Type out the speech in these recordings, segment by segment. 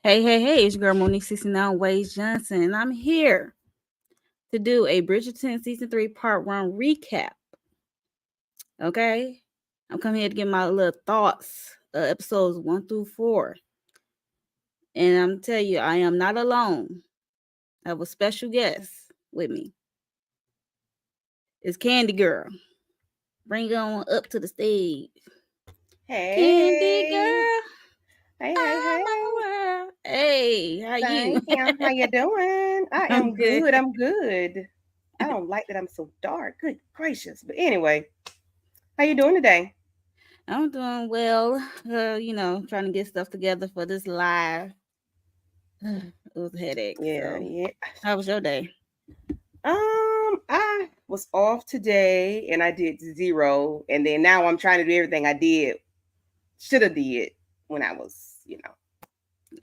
Hey, it's your girl Monique 69 Ways Johnson, and I'm here to do a Bridgerton Season 3 Part 1 recap. Okay? I'm coming here to give my little thoughts, episodes 1 through 4. And I'm telling you, I am not alone. I have a special guest with me. It's Candy Girl. Bring it on up to the stage. Hey. Candy Girl. Hey. Hey, how you? How you doing? I I'm am good. good. I'm good. I don't like that I'm so dark. Good gracious. But anyway, how you doing today? I'm doing well. Trying to get stuff together for this live. It was a headache. Yeah, So, yeah. how was your day? I was off today and I did 0, and then now I'm trying to do everything I should have did when I was,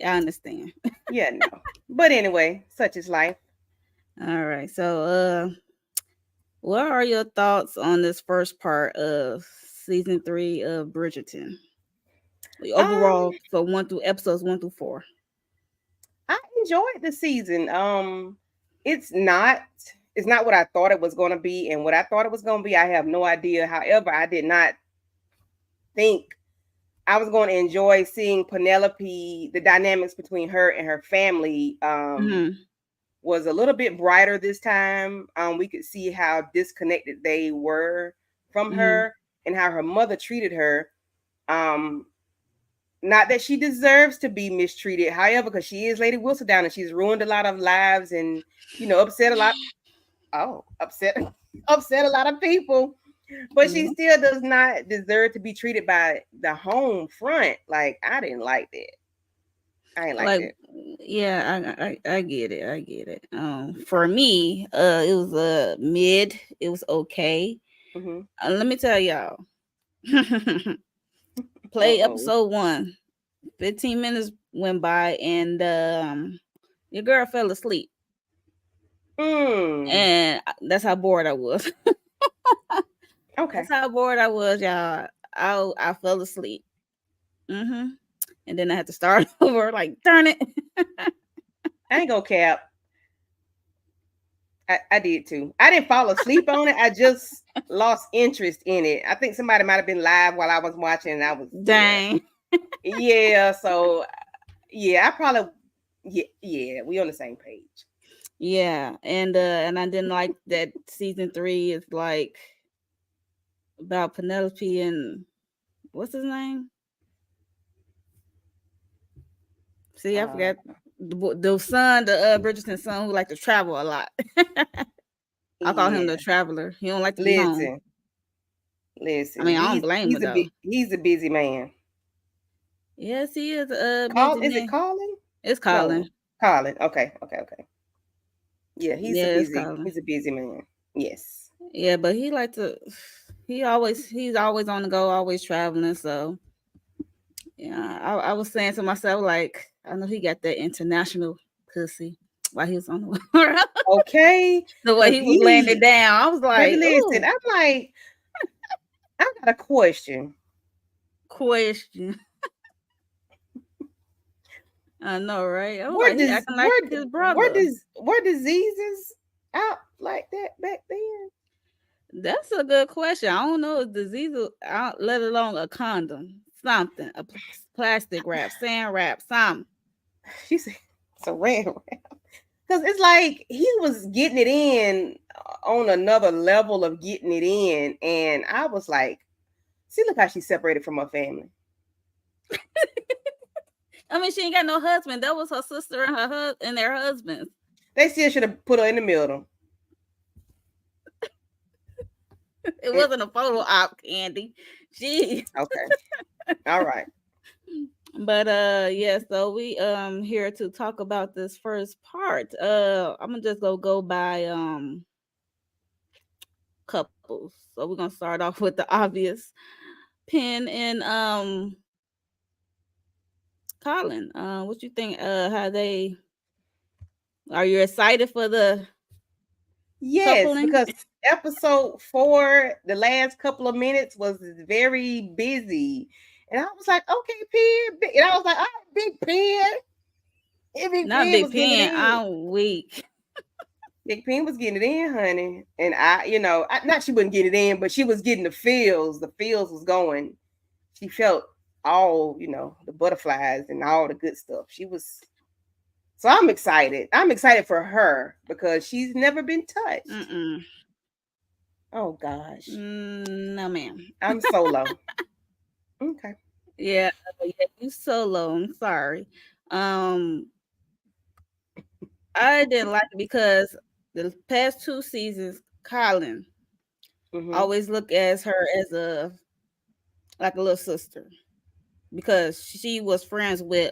I understand. Yeah, no. But anyway, such is life. All right. So, what are your thoughts on this first part of season 3 of Bridgerton? Overall, so episodes 1 through 4. I enjoyed the season. It's not what I thought it was going to be, and what I thought it was going to be, I have no idea. However, I did not think I was going to enjoy seeing Penelope. The dynamics between her and her family was a little bit brighter this time. We could see how disconnected they were from her and how her mother treated her. Not that she deserves to be mistreated, however, because she is Lady Whistledown and she's ruined a lot of lives and upset a lot. Upset a lot of people. But she still does not deserve to be treated by the home front. Like, I didn't like that. I ain't like that. Yeah, I get it. I get it. For me, it was mid. It was okay. Let me tell y'all. Play episode 1. 15 minutes went by and your girl fell asleep. And that's how bored I was. Okay. That's how bored I was, y'all. I fell asleep. And then I had to start over. Like, darn it. I ain't gonna cap. I did too. I didn't fall asleep on it. I just lost interest in it. I think somebody might have been live while I was watching, and I was dang. Yeah. So yeah, I probably we on the same page. Yeah, and I didn't like that season 3 is like about Penelope and what's his name? See, I forgot the son, the Bridgerton son who like to travel a lot. I call him the traveler. He don't like to be home. Listen. I mean, I don't blame him though. He's a busy man. Yes, he is a busy man. Is it Colin? It's Colin. No. Colin. Okay. Yeah, he's a busy man. Yes. Yeah, but he like to. He's always on the go, always traveling. So, yeah, I was saying to myself, like, I know he got that international pussy while he was on the world. Okay. The way he was laying it down, I was like, listen, I'm like, I got a question. I know, right? Where his brother. Were diseases out like that back then? That's a good question. I don't know if diseases out, let alone a condom, something, a plastic wrap, saran wrap, something. She said saran wrap. Because it's like he was getting it in on another level of getting it in. And I was like, see, look how she's separated from her family. I mean, she ain't got no husband. That was her sister and their husbands. They still should have put her in the middle. It wasn't a photo op, Candy. Jeez. Okay. All right. But yeah, so we here to talk about this first part. I'm gonna just go by couples. So we're gonna start off with the obvious. Penn and Colin. What you think? How they are you excited for the Yes, coupling? because episode 4, the last couple of minutes was very busy. And I was like, okay, Pen. And I was like, all right, Big Pen. And Big Not Pen Big was getting it Penn. in. I'm weak. Big Pen was getting it in, honey. And not she wouldn't get it in, but she was getting the feels. The feels was going. She felt all, the butterflies and all the good stuff. She was so I'm excited. I'm excited for her because she's never been touched. Mm-mm. Oh gosh. No, ma'am. I'm solo. Okay. Yeah, yeah, you solo. I'm sorry. Um, I didn't like it because the past 2 seasons, Colin Mm-hmm. always look as her as a like a little sister because she was friends with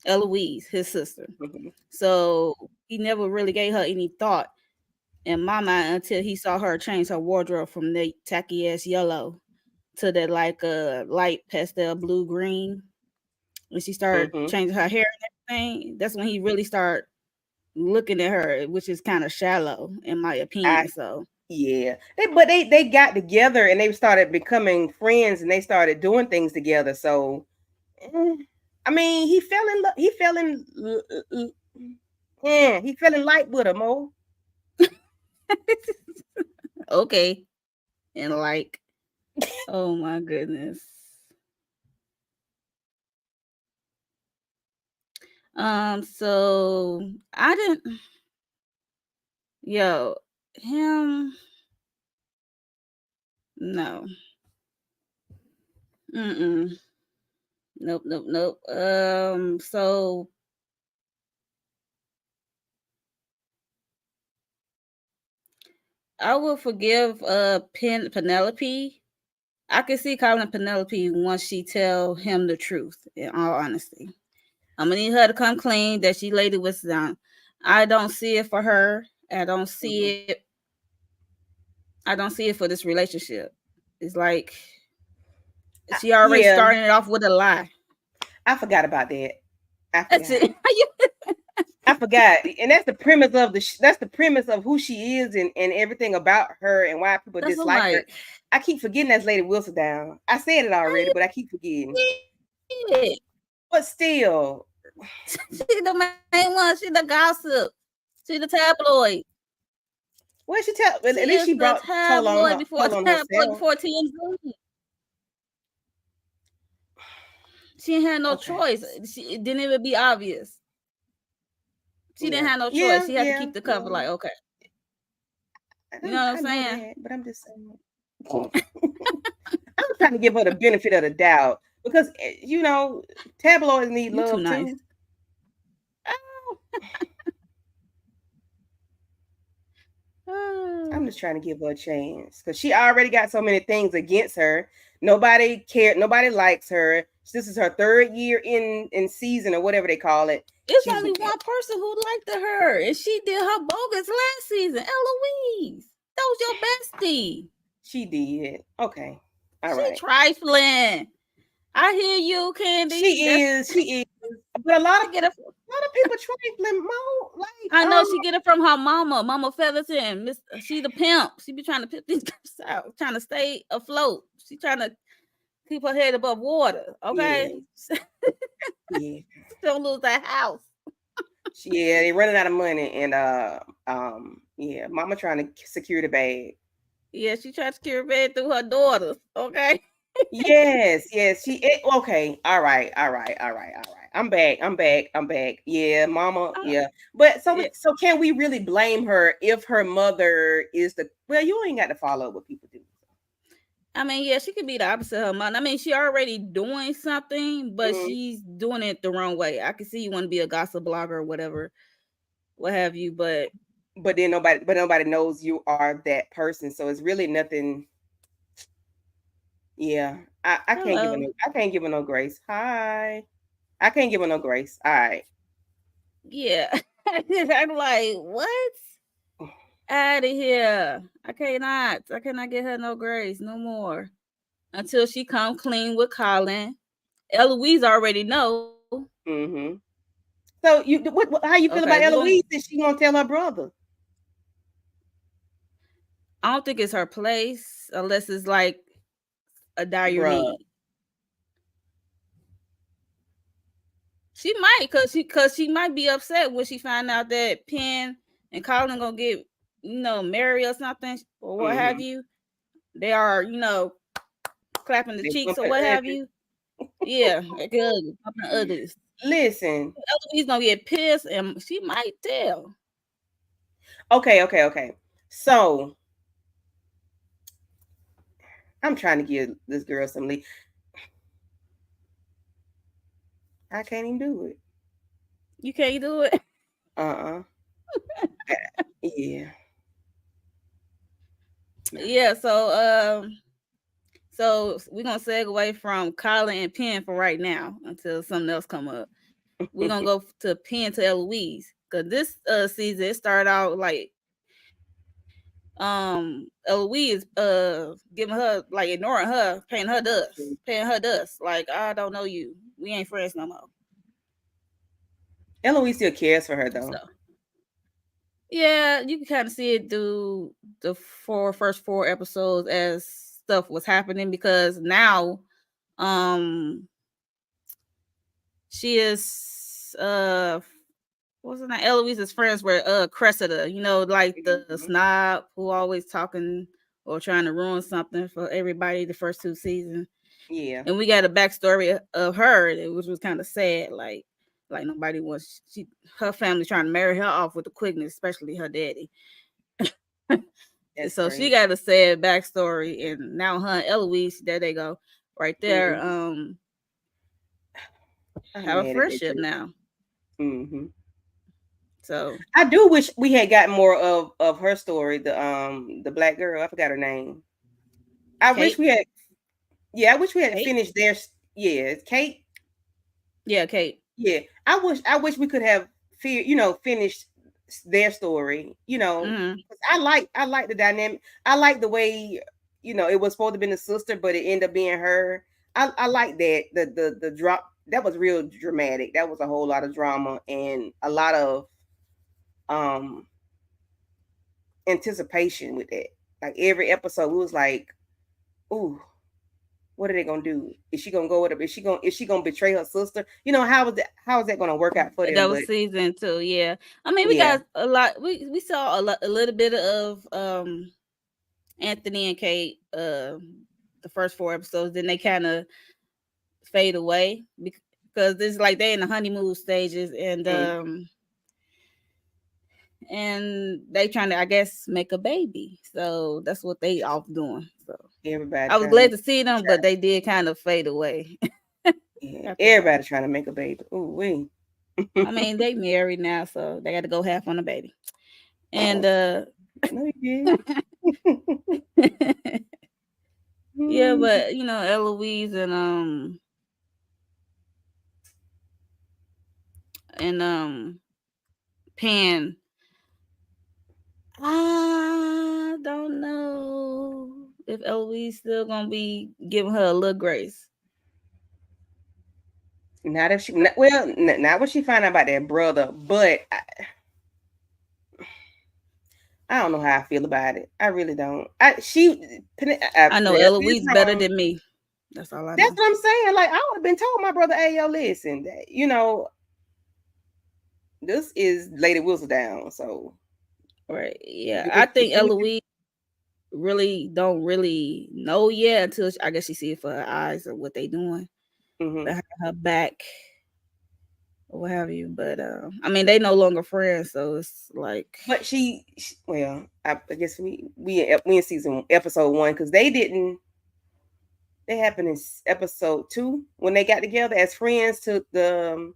Eloise, his sister. Mm-hmm. So he never really gave her any thought in my mind until he saw her change her wardrobe from the tacky ass yellow to that like light pastel blue green. When she started Mm-hmm. changing her hair and everything, that's when he really started looking at her, which is kind of shallow in my I opinion. So Yeah. But they got together and they started becoming friends and they started doing things together. So eh, I mean, he fell in love. He fell in light with her, Mo. okay, and like, oh my goodness. So I didn't, yo, him, no, mm-mm, nope, nope, nope. So I will forgive Penelope. I can see calling Penelope once she tell him the truth. In all honesty, I'm gonna need her to come clean that she laid it with down. I don't see it for her. I don't see Mm-hmm. it. I don't see it for this relationship. It's like she already Yeah, starting it off with a lie. I forgot about that. I That's forgot. it. I forgot, and that's the premise of that's the premise of who she is and everything about her and why people That's I'm dislike her. like, I keep forgetting that's Lady Wilson down. I said it how already, you but I keep forgetting. see it? But still, She the main one. She the gossip. She the tabloid. what she tell? At She least is she the brought tabloid before told on tabloid herself. before TMZ. She ain't had no Okay. choice. It didn't even be obvious. She didn't Yeah. have no choice. Yeah. She had to Yeah. keep the cover. Yeah. Like, okay, And you know what I'm I know saying? that, but I'm just saying. I'm trying to give her the benefit of the doubt because tabloids need You too love nice. too. I'm just trying to give her a chance because she already got so many things against her. Nobody cared. Nobody likes her. This is her 3rd year in season or whatever they call it. It's She's only one person who liked her, and she did her bogus last season. Eloise, that was your bestie. she did okay. All She right. trifling. I hear you, Candy. She That's is. She is. But she get it. a lot of people trifling Mo. Like I know she get it from her mama, Mama Featherton. Miss, she the pimp. She be trying to pimp these girls out, trying to stay afloat. She trying to keep her head above water. Okay, yeah, yeah. don't lose that house. Yeah, they running out of money and yeah, mama trying to secure the bag. Yeah, she tried to secure bed through her daughters. Okay. Yes, yes. Okay. All right. All right. All right. All right. I'm back. I'm back. I'm back. Yeah, mama. Yeah. But Yeah. so can we really blame her if her mother is the well, you ain't got to follow what people do. I mean, yeah, she could be the opposite of her mom. I mean, she already doing something, but Mm-hmm. she's doing it the wrong way. I can see you want to be a gossip blogger or whatever, what have you, but But then nobody knows you are that person. So it's really nothing. Yeah. I can't give her Hello. no. I can't give her no grace. Hi. I can't give her no grace. All right. Yeah. I'm like, what? Out of here. I cannot get her no grace no more. Until she come clean with Colin. Eloise already know. Mm-hmm. So you, how you feel Okay, about we're gonna Eloise? That she won't tell her brother, I don't think it's her place unless it's like a dire bruh. need. She might, cause she might be upset when she find out that Penn and Colin gonna get, married or something or what have Mm-hmm. you. They are, clapping the They cheeks or bumping what have ugly. you. Yeah, like ugly, something ugly. Listen. Eloise gonna get pissed and she might tell. Okay. So I'm trying to give this girl some leave. I can't even do it. You can't do it. Uh-uh. Yeah. No. Yeah, so we're gonna segue from Colin and Penn for right now until something else come up. We're gonna go to Penn to Eloise. Cause this season it started out like Eloise giving her like ignoring her, paying her dust. Like I don't know you. We ain't friends no more. Eloise still cares for her though. So yeah, you can kind of see it through the first four episodes as stuff was happening because now um she is what's her name? Eloise's friends were Cressida, like the Mhm. snob who always talking or trying to ruin something for everybody the first two seasons. Yeah. And we got a backstory of her, which was kind of sad. Like nobody wants her family trying to marry her off with the quickness, especially her daddy. That's So she crazy. got a sad backstory, and now her and Eloise, there they go, right there. Mhm. I'm Have a mad at that friendship girl. now. Hmm. So I do wish we had gotten more of her story. The black girl. I forgot her name. I wish Kate, we had. Yeah, I wish we had Kate, finished their. Yeah, it's Kate. yeah, Kate. Yeah, I wish we could have finished their story. Mm-hmm. 'Cause I like the dynamic. I like the way it was supposed to be the sister, but it ended up being her. I like that the drop that was real dramatic. That was a whole lot of drama and a lot of um anticipation with that. Like every episode, it was like, ooh, what are they gonna do? Is she gonna go with her? Is she gonna betray her sister? How is that gonna work out for them? That But was season two. Yeah, I mean we yeah. got a lot. We saw a little bit of Anthony and Kate the first four episodes. Then they kind of fade away because it's like they in the honeymoon stages Mm, and they trying to I guess make a baby. So that's what they off doing. So everybody I was trying to glad make to see them, but they did kind of fade away yeah, after a while. everybody trying to make a baby. Ooh wee. I mean, they married now, so they got to go half on the baby. And No, you did. yeah, Mm, but Eloise and Pan. I don't know if Eloise still gonna be giving her a little grace. not if she well, not when she find out about that brother, but I don't know how I feel about it. I really don't. I know Well, this Eloise better wrong. than me. That's all I That's know. what I'm saying. Like I would have been told my brother, "Hey, yo, listen, this is Lady Whistledown, so Right? Yeah, you I can think you can." Eloise really don't really know yet until I guess she see it for her eyes or what they doing Hmm. behind her back or what have you. But I mean, they no longer friends, so it's like But well, I guess we in season episode one because they didn't. They happened in episode two when they got together as friends. To the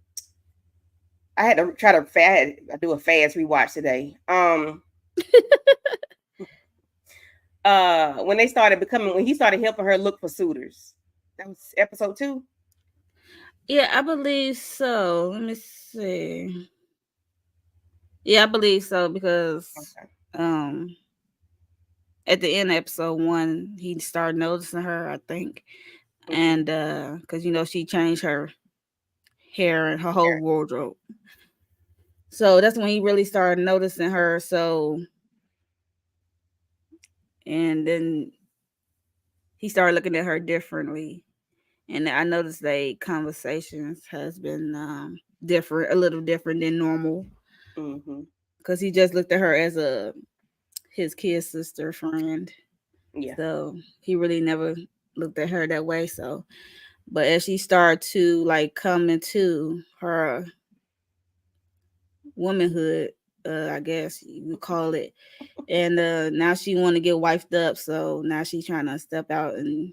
I had to try to I do a fast rewatch today. When he started helping her look for suitors. That was episode 2. Yeah, I believe so. Let me see. Yeah, I believe so because Okay. um at the end of episode 1, he started noticing her, I think. Mm-hmm. And because she changed her hair and her whole Yeah. wardrobe. So that's when he really started noticing her. So and then he started looking at her differently. And I noticed they conversations has been different, a little different than normal, Mm-hmm. because he just looked at her as a his kid sister friend. Yeah. So he really never looked at her that way. So, but as she started to like come into her womanhood, I guess you would call it, and now she want to get wifed up. So now she's trying to step out and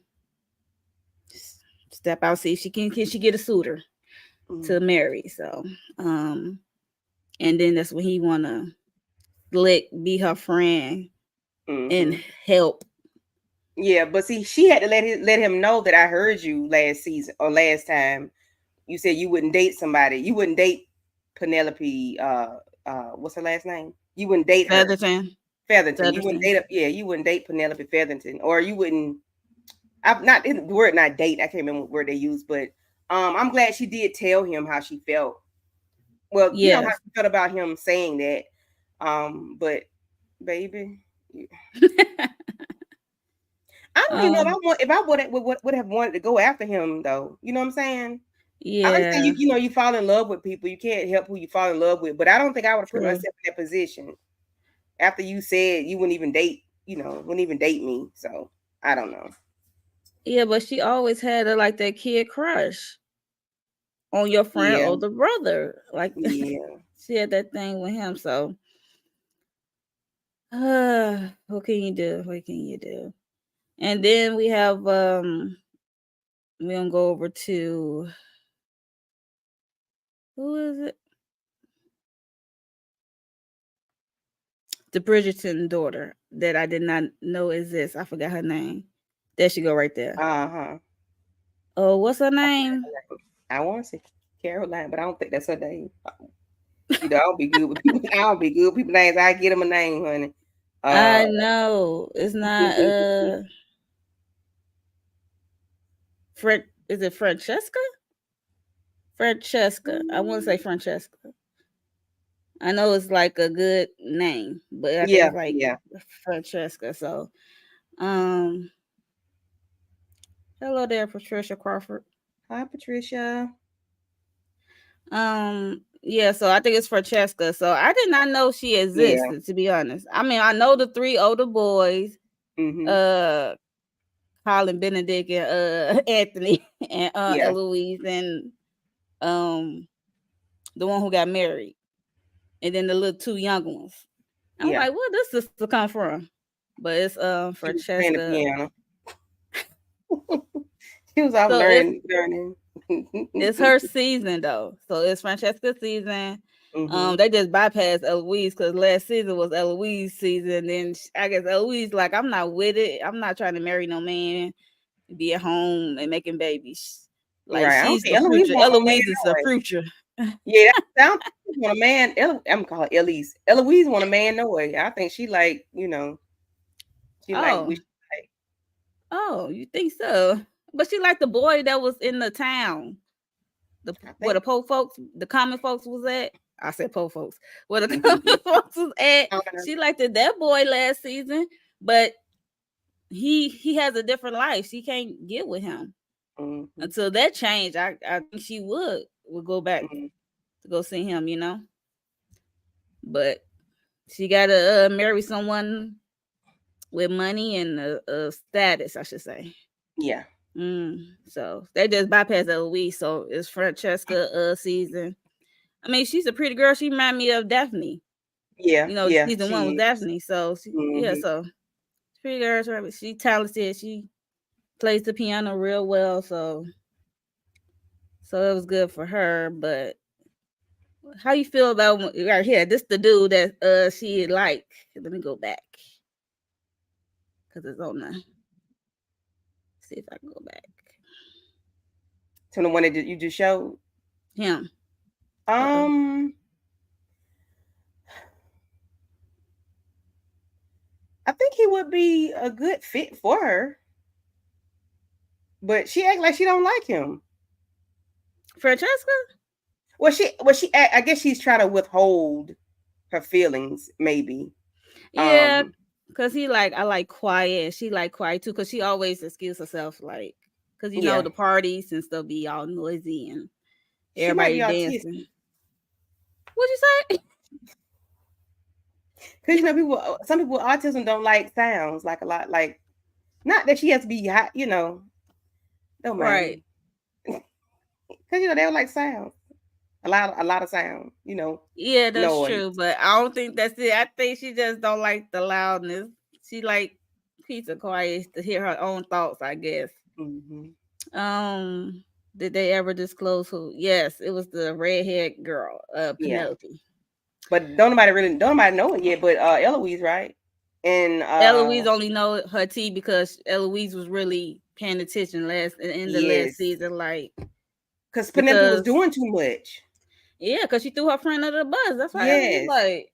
step out, see if can she get a suitor Mm-hmm. to marry. So, um, and then that's when he wanna slick be her friend and Mm-hmm. help. Yeah, but see, she had to let him know that I heard you last season or last time. You said you wouldn't date somebody. You wouldn't date Penelope. What's her last name? You wouldn't date her. Featherton, Featherton. You wouldn't Featherton. date. Yeah, you wouldn't date Penelope Featherton, or you wouldn't. I'm not the word not date. I can't remember what word they used, but I'm glad she did tell him how she felt. Well, how Yes. she felt about him saying that. But baby, I don't even know if um, I would have wanted to go after him though. You know what I'm saying? I understand yeah, you fall in love with people. You can't help who you fall in love with, but I don't think I would have put true. myself in that position after you said you wouldn't even date. Wouldn't even date me. So I don't know. Yeah, but she always had a like that kid crush on your friend Yeah, older brother. Like yeah, she had that thing with him. So, what can you do? What can you do? And then we have we gonna go over to who is it? The Bridgerton daughter that I did not know exists. I forgot her name. There she go right there. uh huh. Oh, what's her name? I want to say Caroline, but I don't think that's her name. I don't be good with people. I don't be good with people names. I get them a name, honey. Uh, I know it's not Fred. Is it Francesca? Francesca. I want to say Francesca. I know it's like a good name, but I think yeah, it's like yeah. Francesca. So, um, hello there, Patricia Crawford. Hi, Patricia. Yeah, so I think it's Francesca. So I did not know she Yeah. existed, to be honest. I mean, I know the three older boys, Mm-hmm. uh, Colin Benedict and Anthony and Yeah. Eloise and um the one who got married, and then the little two young ones. I'm Yeah. like, where this sister come from? But it's She was playing the Francesca. piano. She was off So learning. it's her season though. So it's Francesca's season. Mm-hmm. They just bypassed Eloise because last season was Eloise season. Then I guess Eloise like, I'm not with it. I'm not trying to marry no man, be at home and making babies. Like Right. I don't she's think the Eloise future. want no man Eloise is the anyway. future. Yeah, that sounds want a man. I'm gonna call her Elise. Eloise want a man no way. I think she like, she like Oh, wish like oh, you think so? But she like the boy that was in the town. I Where think. the po folks, the common folks was at. I said po folks. Where the common folks was at. She liked it, that boy last season, but he has a different life. She can't get with him Mm-hmm. until that changed. I think she would go back Mm-hmm. to go see him. But she gotta marry someone with money and a status, I should say. Yeah. So they just bypassed Eloise. So it's Francesca season. I mean, she's a pretty girl. She remind me of Daphne. Yeah. Yeah. Season one was She is. Daphne. So yeah, Mm-hmm. so pretty girl. Right? She talented. She plays the piano real well. So it was good for her. But how you feel about right here? This the dude that she like. Let me go back because it's on the. See if I can go back. To the one that you just showed. Him. Uh-oh. Um, I think he would be a good fit for her, but she act like she don't like him. Francesca? I guess she's trying to withhold her feelings, maybe. Yeah, Um, cause he like I like quiet. She like quiet too, cause she always excuse herself like, cause you know yeah, the parties and stuff be all noisy and she might be everybody dancing. autistic What'd you say? because some people with autism don't like sounds like a lot. Like, not that she has to be hot, don't matter, Right. because they don't like sound. A lot of sound, Yeah, that's noise. true, but I don't think that's it. I think she just don't like the loudness. She like peace and quiet to hear her own thoughts, I guess. Hmm. Um, did they ever disclose who? Yes, it was the redhead girl, Yeah, Penelope. but don't nobody know it yet. But Eloise, right? And Eloise only know her tea because Eloise was really paying attention in the last yes, season, like because Penelope was because doing too much. yeah, because she threw her friend under the bus. That's why Eloise Yes, like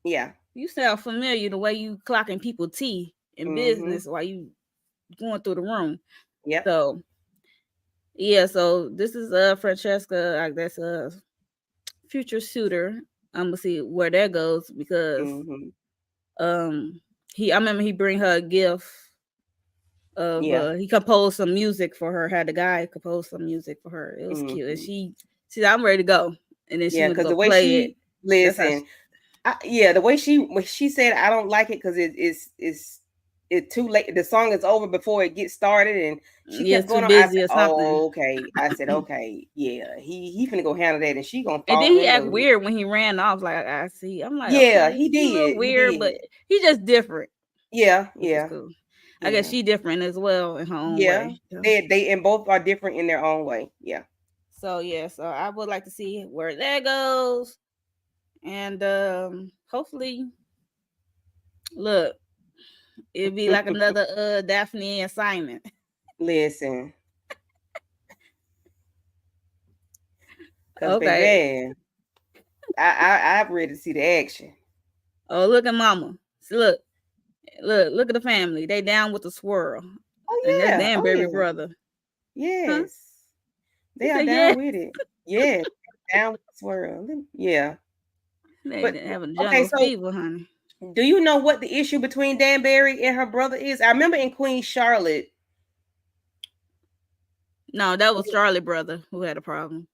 yeah. you sound familiar the way you clocking people tea in Hmm. business while you going through the room. Yep. So yeah, so this is Francesca, I guess future suitor. I'm gonna see where that goes because Hmm. um I remember he bring her a gift of Yeah. he composed some music for her. Had the guy compose some music for her. It was cute, and Hmm. she said, "I'm ready to go," and then she Yeah, went to because go the way play it. she That's how. listen, yeah, the way when she said I don't like it because it's too late. The song is over before it gets started, and she Yeah, kept too going on. I said, busy or something. "Oh, okay." I said, "Okay, yeah." He finna go handle that, and she gonna And then fall he in act love. weird when he ran off. Like I see, I'm like, Yeah, okay, he he a little did. He weird, but did. he just different, Yeah, which is yeah, cool. I guess yeah, she different as well in her own yeah. way. So, They and both are different in their own way. Yeah. so yeah, so I would like to see where that goes, and hopefully, look, it'd be like another Daphne and Simon. Listen, cause Okay. baby, I'm ready to see the action. Oh, look at Mama. See, look at the family. They down with the swirl, Oh and that's yeah. Dan Oh baby yeah. brother, huh? Yes. He They are said, down "Yeah." with it. Yes. Down with the swirl. Yeah. They But didn't have a okay, jungle so fever, honey. do you know what the issue between Danbury and her brother is? I remember in Queen Charlotte. No, that was Charlie brother who had a problem.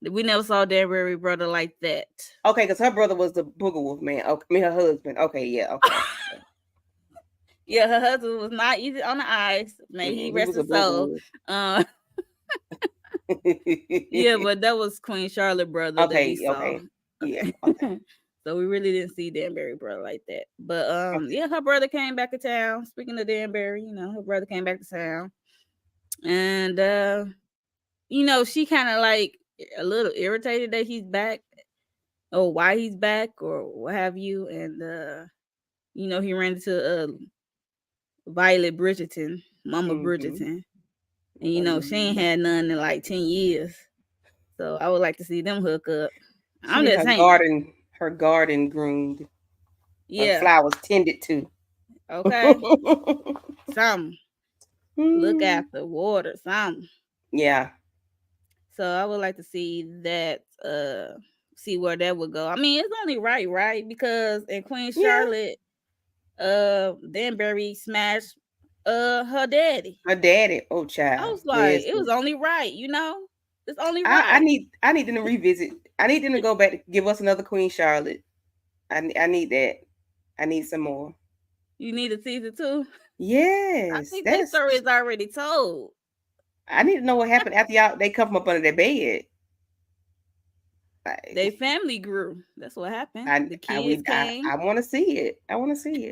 We never saw Danbury brother like that. Okay, because her brother was the Booger Wolf man. Okay, I mean her husband. Okay, yeah, okay. Yeah, her husband was not easy on the eyes. May he Mm-mm, he rest was a his Booger soul. Wolf. Uh, yeah, but that was Queen Charlotte brother that we Okay, saw. okay. Yeah, Okay. okay. So we really didn't see Danbury brother like that. But Okay. yeah, her brother came back to town. Speaking of Danbury, her brother came back to town. And she kinda like a little irritated that he's back or why he's back or what have you. And he ran into Violet Bridgerton, Mama Mm-hmm. Bridgerton. And she ain't Um, had none in like 10 years. So I would like to see them hook up. she I'm need just saying. her garden groomed, her Yeah. flowers tended to. Okay. Some. Look Mm, after water. Some. yeah, So I would like to see that see where that would go. I mean, it's only right? Because in Queen yeah. Charlotte, Danbury smashed her daddy. Her daddy, oh I child, was like, it was listen. only right? It's only I right. need them to revisit. I need them to go back to give us another Queen Charlotte. I need that. I need some more. You need a season two. I Yes, think that that's. story is already told. I need to know what happened after y'all they come from up under their bed. They Like, family grew. That's what happened. The kids came. I want to see it. I want to see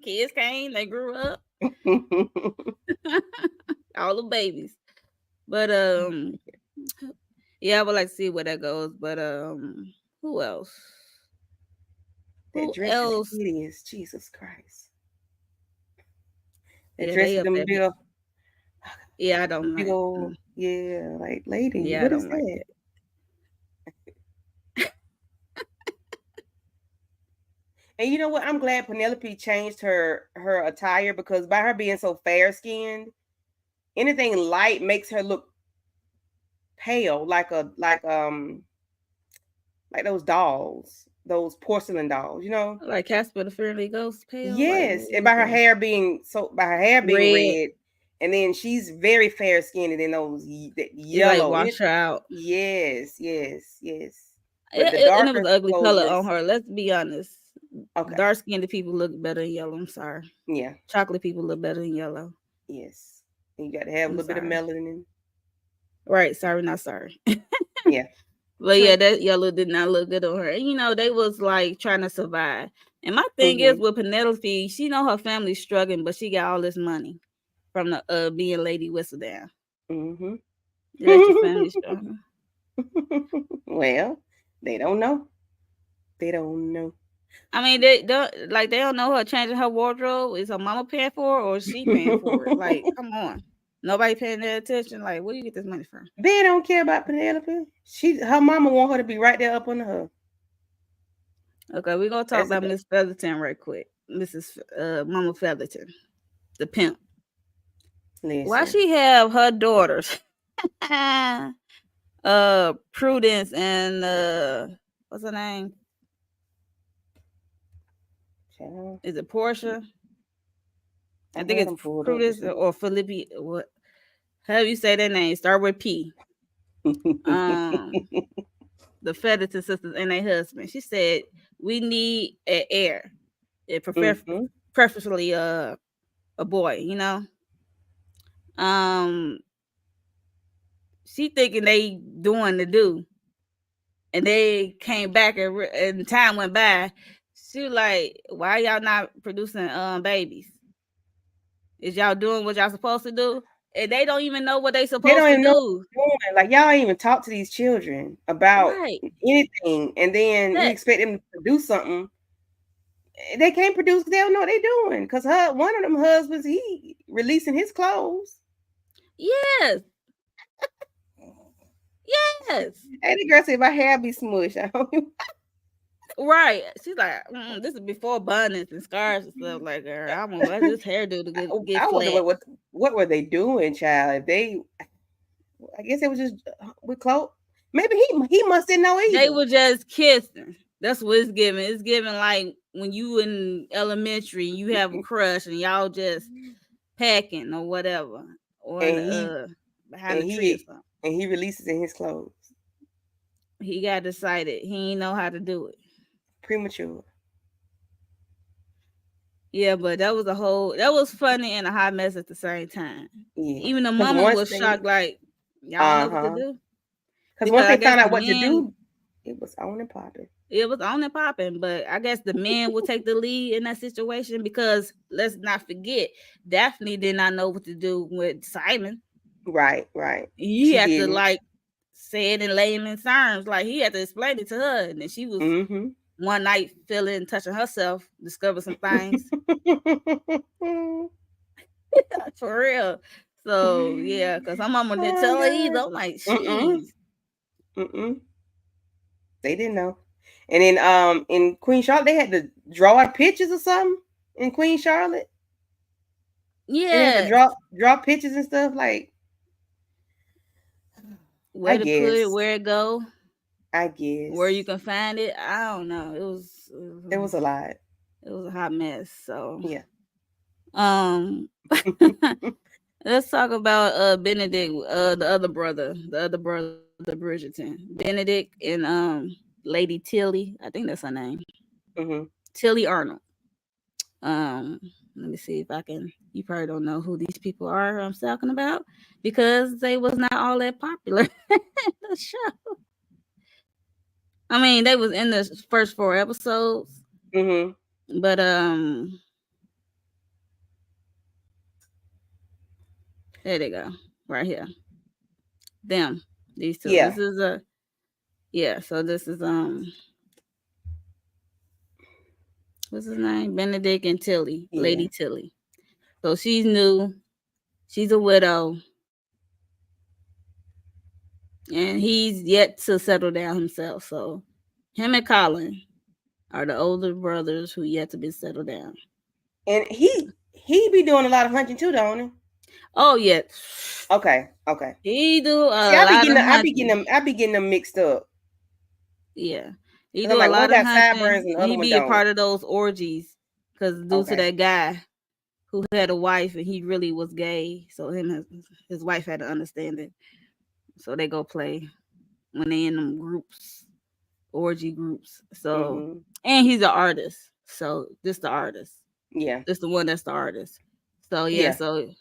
Kids came. They grew up. it. All the babies. But yeah, I would like to see where that goes. But who else? That Who dress is else? hideous. Jesus Christ. That Yeah, dress they with up them there. little. Yeah, I don't Big like. old, yeah, like lady, Yeah, I what is don't like that? that. And you know what? I'm glad Penelope changed her attire because by her being so fair skinned, anything light makes her look pale, like those dolls, those porcelain dolls, you know. Like Casper the Friendly Ghost pale. Like Yes, what and you saying? by her hair being Red. red, and then she's very fair skinned, and then that It like yellow. wash her out. Yes, yes, yes. But the And it was darker an ugly clothes color on looks her. Let's be honest. okay. Dark skinned people look better in yellow. I'm sorry. Yeah, Chocolate people look better in yellow. yes. And you got to have a I'm little bit of sorry. melanin. Right. Sorry, not sorry. Yeah, But yeah, true. that yellow did not look good on her. And they was like trying to survive. And my thing is Mhm, with Penelope, she know her family's struggling, but she got all this money from the being Lady Whistledown. mhm. You let your family struggle. Well, they don't know. They don't know. I mean, they don't know her changing her wardrobe. Is her mama paying for it or is she paying for it? Like, come on, nobody paying their attention. Like, where do you get this money from? They don't care about Penelope. Her mama want her to be right there up under her. Okay, we're gonna talk That's about it. Miss Featherton right quick. Mrs. Mama Featherton, the pimp. Why Listen, she have her daughters, Prudence and what's her name? child, Is it Portia? I I think had it's them pulled up Prudence this morning. or Philippi. What? How do you say that name? Start with P. Um, the Featherton sisters and their husband. She said we need an heir, Mhm. preferably a boy. Um, she thinking they doing the do, and they came back and time went by. She was like, why y'all not producing babies? Is y'all doing what y'all supposed to do? And they don't even know what they They supposed don't to even know what do. they're doing. Like y'all ain't even talk to these children about Right. anything, and then you That expect them to produce something. They can't produce. 'Cause they don't know what they're doing. Cause one of them husbands, he releasing his clothes. yes, yes. And the girl said, "My hair be smushed." I don't even- Right. She's like, this is before abundance and scars and stuff like her. I want what this hairdo to get I wonder flat. what were they doing, child? If they, I guess it was just with clothes. Maybe he must didn't know They either. were just kissing. That's what it's giving. It's giving like when you in elementary, you have a crush and y'all just packing or whatever, or And in he behind and a tree or he something. and he releases in his clothes. He got decided he ain't know how to do it. Premature. Yeah, but that was funny and a hot mess at the same time. Yeah. Even the Cause mama once was they shocked, like y'all don't know what to uh-huh. do Cause because once I they guess found the out what to men do, it was on and popping. it was on and popping, but I guess the men will take the lead in that situation because let's not forget, Daphne did not know what to do with Simon. Right, right. He She had to didn't. like say it in layman's terms, like he had to explain it to her, and then she was Mm-hmm. one night feeling, touching herself, discovered some things for real. So yeah, because her mama didn't Oh tell her either. God. I'm like, Mm-mm. jeez, Mm-mm. They didn't know. And then in Queen Charlotte, they had to draw pictures or something in Queen Charlotte. And they had to yes, draw pictures and stuff. Like, I where to put it, guess. where it go, I where you guess. can find it. I don't know. It was a lot. It was a hot mess. So, Yeah. um, let's talk about Benedict, the other brother Bridgerton, Benedict and Lady Tilly. I think that's her name, Hmm. Tilly Arnold. Um, Let me see if I can. You probably don't know who these people are I'm talking about because they was not all that popular in the show. I mean, they was in the first 4 episodes, Hmm. but there they go, right here. Them, these two. Yeah. This is a yeah. So this is what's his name? Benedict and Tilly, Yeah. Lady Tilly. So she's new. She's a widow. and he's yet to settle down himself. So him and Colin are the older brothers who yet to be settled down. And he be doing a lot of hunting too, don't he? Oh yeah, Okay, okay. he do See, a lot of hunting. I be getting them mixed up. Yeah, he Cause I'm do a like, one lot of got hunting, sideburns and the and other he one be a don't. part of those orgies. Cause due to Okay. that guy who had a wife and he really was gay, so his wife had to understand it. So they go play when they in them groups, orgy groups. So Mhm. and he's an artist. So this the artist. Yeah. This the one that's the artist. So yeah, Yeah. so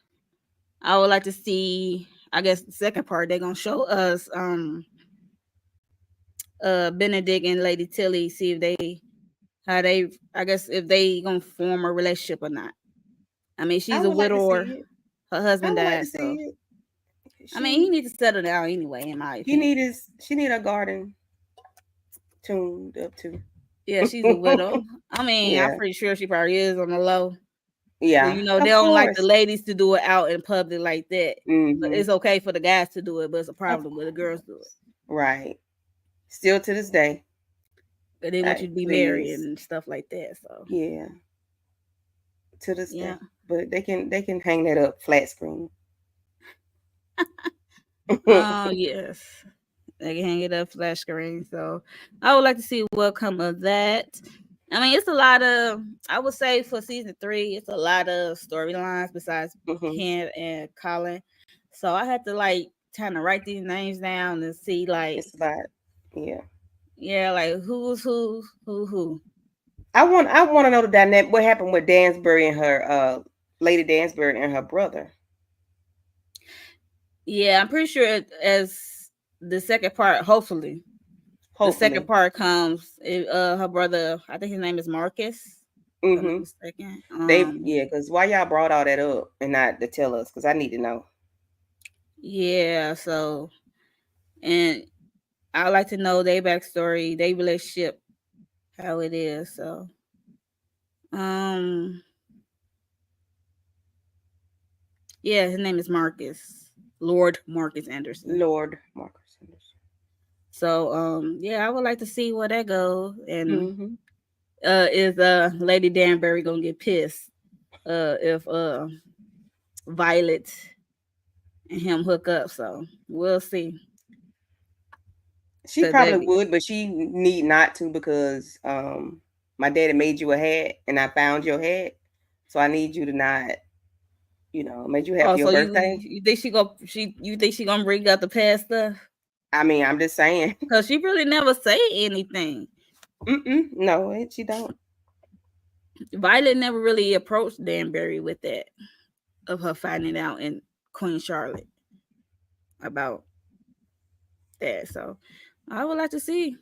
I would like to see. I guess the second part they're gonna show us Benedict and Lady Tilly, see if they how they I guess if they gonna form a relationship or not. I mean I she's a would like to widower. see it. Her I husband would like to died, see so it. I mean he She needs to settle down anyway, in my he opinion. need his she need a garden tuned up too. Yeah, she's a widow. I mean, I'm Yeah. pretty sure she probably is on the low. But Yeah. you know, they Of don't like the course. ladies to do it out in public like that. But Mhm. it's okay for the guys to do it, but it's a Of problem when the girls do it. right. Still to this day. But they want you Hey, to be married please. and stuff like that. So Yeah. To this yeah. day. But they can hang that up flat screen. Oh yes. They can hang it up flash screen. So I would like to see what come of that. I mean, it's a lot of I would say for season 3, it's a lot of storylines besides Mhm. Ken and Colin. So I had to like kind of write these names down and see like It's about yeah. yeah, like who. I want to know the dynamic. What happened with Dansbury and her Lady Dansbury and her brother? Yeah, I'm pretty sure as the second part, hopefully, the second Hopefully. part comes. Her brother, I think his name is Marcus, if I'm not Mhm. mistaken. Yeah, because why y'all brought all that up and not to tell us? Because I need to know. Yeah, so and I like to know their backstory, their relationship, how it is. So, um, yeah, his name is Marcus, Lord Marcus Anderson. Lord Marcus. So, yeah, I would like to see where that goes. And Mhm. is Lady Danbury gonna get pissed if Violet and him hook up? So we'll see. She Cause probably baby, would, but she need not to because my daddy made you a hat and I found your hat, so I need you to not, made you happy oh, your so birthday. you think you think she gonna bring out the past stuff? I mean, I'm just saying. Cause she really never say anything. No, she don't. Violet never really approached Danbury with that of her finding out in Queen Charlotte about that. So I would like to see.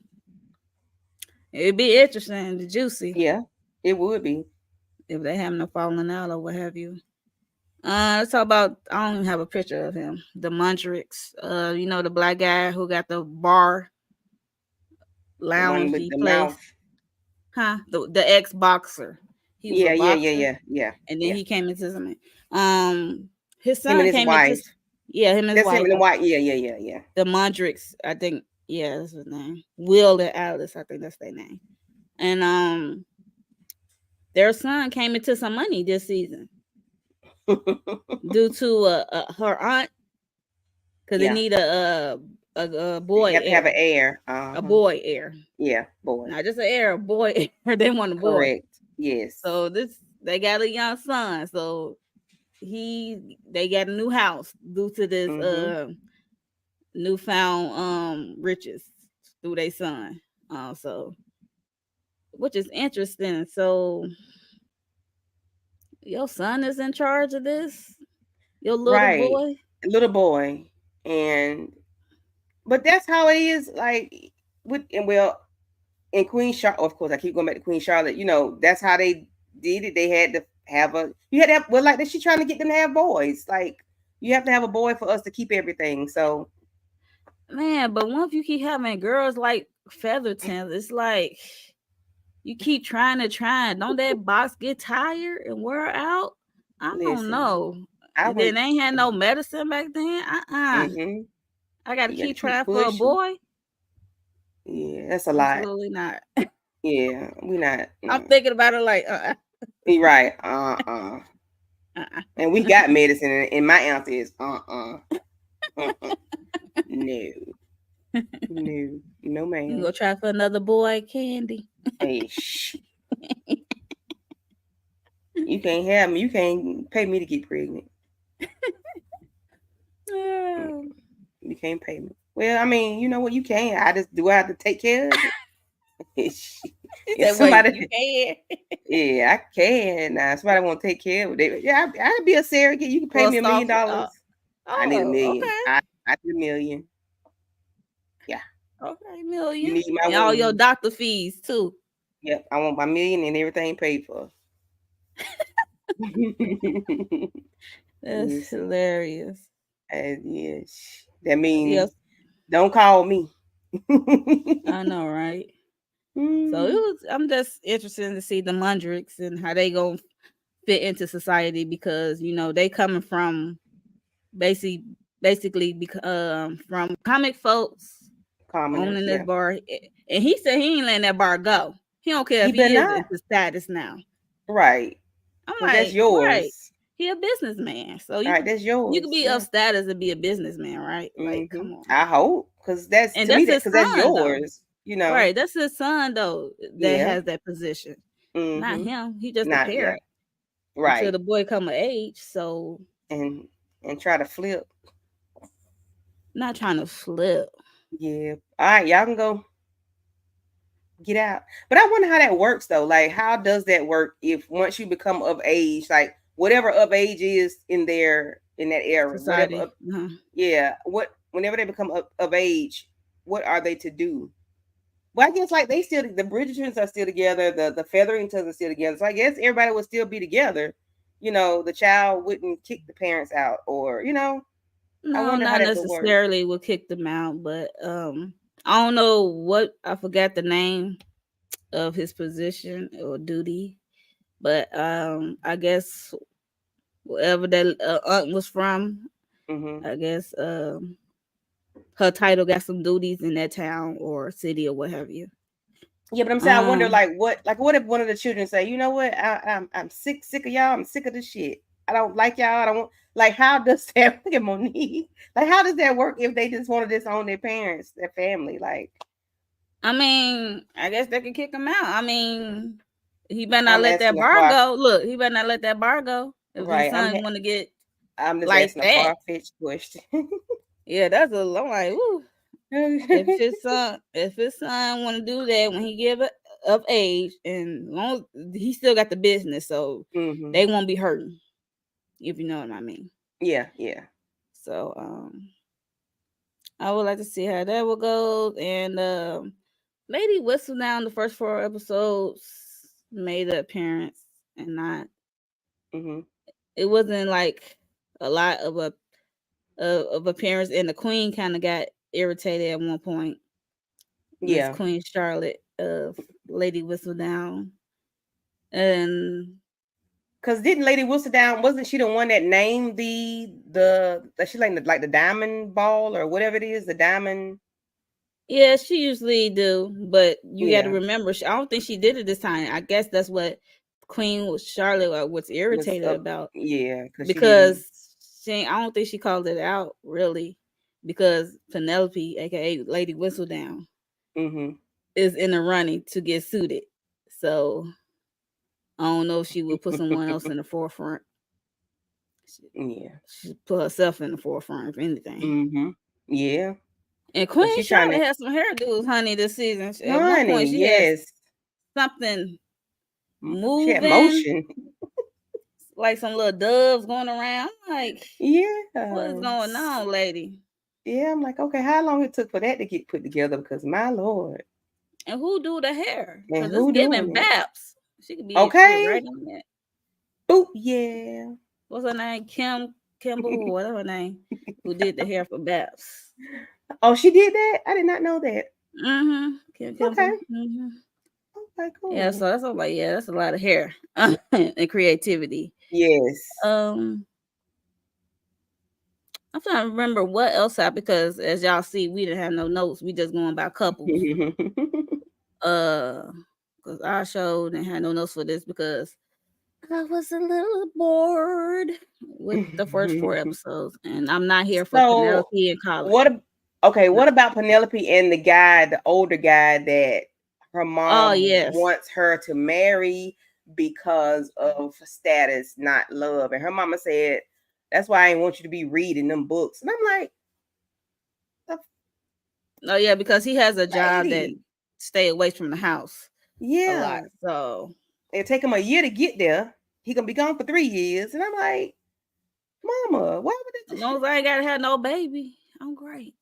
It'd be interesting and juicy Yeah, it would be. if they have no falling out or what have you. Let's talk about. I don't even have a picture of him. The Mondricks. You know the black guy who got the bar The one with loungy the place, mouth. huh? The ex boxer. He was a Yeah, yeah, yeah, boxer, yeah, yeah, and then yeah. he came into something. His Him and son his came into. wife. Yeah, him and his That's him wife. and the wife. Yeah, yeah, yeah, yeah. The Mondricks. I think. Yeah, that's his name. Will and Alice. I think that's their name. And their son came into some money this season due to her aunt because they Yeah, need a you boy have to have heir, an heir. a Uh-huh. boy heir, Yeah, boy. not just an heir, a boy heir. They want a boy. Correct. Yes. So they got a young son. So they got a new house due to this Mm-hmm. newfound riches through their son. So which is interesting. So your son is in charge of this, your little Right. boy. Little boy. And but that's how it is, like with and well in Queen Charlotte, of course I keep going back to Queen Charlotte, that's how they did it. They had to have a you had to have well like that she trying to get them to have boys. Like you have to have a boy for us to keep everything. So Man, but once you keep having girls like Featherton, it's like you keep trying to try. Don't that box get tired and wear out? I don't listen, know. I And then went they ain't had no medicine back then. mm-hmm. I gotta You got to keep keep trying for a pushing. boy. Yeah, that's a lot. Absolutely not. Yeah, we not. No. I'm thinking about it like, You right. uh-uh. And we got medicine, and my answer is uh-uh. No, no, no, You ma'am. go try for another boy, Candy. Hey, you can't have me. You can't pay me to get pregnant. Mm, Oh. You can't pay me. Well, I mean, you know what? You can. I just do. I have to take care of it. He If said, "Wait, somebody, you can yeah, I can. Now, somebody want to take care of it. Yeah, I'd be a surrogate. You can pay for a me $1 million. soft." I need a Oh, million. okay, I need a million. Yeah, okay, you million, need my and all your wings. doctor fees too. Yep, I want my million and everything paid for. That's Listen, hilarious. yes, that means Yes, don't call me. I know, right? So it Mm, was. I'm just interested to see the Mundricks and how they gonna fit into society because they coming from basically from comic folks commoners, owning this yeah. bar, and he said he ain't letting that bar go. He don't care He if better he is not. into status now. Right, I'm because that's like, right. yours. He a businessman, so All you right, could that's you could yours. be Yeah. of status and be a businessman, right? Like, Mm-hmm. come on. I hope, because that's And to me that's that his because that's son, though. yours. You know. Right? That's his son, though, that Yeah. has that position. Not Mm-hmm. him. He just a Not yeah. pair until Right. the boy come of age. So, And try to flip. not trying to flip Yeah. All right, y'all can go get out. But I wonder how that works though. Like, how does that work if once you become of age, like whatever of age is in there in that era, whatever. society. Yeah. What whenever they become of age, what are they to do? Well, I guess like they still the Bridgertons are still together, the Featheringtons are still together. So I guess everybody would still be together. The child wouldn't kick the parents out, or I No, wonder how not that would work. necessarily will kick them out, but I don't know what I forgot the name of his position or duty, but I guess wherever that aunt was from, Hmm. I guess her title got some duties in that town or city or what have you. Yeah, but I'm saying I wonder Um, what if one of the children say, you know what, I'm sick of y'all, I'm sick of this shit. I don't like y'all. I don't want like how does that look at Monique? Like how does that work if they just want to disown their parents, their family? Like I mean, I guess they could kick him out. I mean, he better not I'm let that asking a bar far go. Look, he better not let that bar go if his right. son want to get I'm just like asking a that. far fetched question. Yeah, that's a long like, ooh. If his son want to do that when he give it of age, and long as he still got the business, so Hmm. they won't be hurting, if you know what I mean. Yeah, yeah. So I would like to see how that will go. And Lady Whistle down the first 4 episodes made an appearance, and not Hmm. it wasn't like a lot of appearance, and the Queen kind of got irritated at one point. Miss Yeah. Queen Charlotte of Lady Whistledown. And Cause didn't Lady Whistledown wasn't she the one that named the she like the diamond ball or whatever it is, the diamond? yeah, she usually do, but you got to Yeah. remember, I don't think she did it this time. I guess that's what Queen Charlotte was Was irritated about yeah, because she because didn't. I don't think she called it out really because Penelope, aka Lady Whistledown, Hmm. is in the running to get suited. So I don't know if she would put someone else in the forefront. Yeah. She put herself in the forefront, if anything. Hmm. Yeah. And Cause Queen she trying Charlotte to has some hairdos, honey, this season. At one point, honey, she has yes. something She had moving, motion. like some little doves going around. I'm like, what is Yeah. going on, lady? Yeah, I'm like, okay, how long it took for that to get put together? Because my lord. And who do the hair? And Because it's who giving doing it? Babs. She could be fit Okay. right on that. Oh yeah. What's her name? Kimball, or whatever her name, who did the hair for Babs. Oh, she did that? I did not know that. Kim Okay. Kimball. Okay, Yeah, cool. so that's all like, yeah, that's a lot of hair and creativity. Yes. Um, I'm trying to remember what else happened because as y'all see, we didn't have no notes. We just going by couples. Uh, because our show didn't have no notes for this because I was a little bored with the first 4 episodes, and I'm not here for So Penelope and Colin. what? Okay, No. what about Penelope and the guy, the older guy that her Oh mom yes. wants her to marry because of status, not love? And her mama said, "That's why I didn't want you to be reading them books." And I'm like, "The Oh yeah, because he has a job that lady, stay away from the house a lot. yeah." So It take him a year to get there. He gonna be gone for 3 years, and I'm like, "Mama, why would as it?" long as I ain't gotta have no baby, I'm great.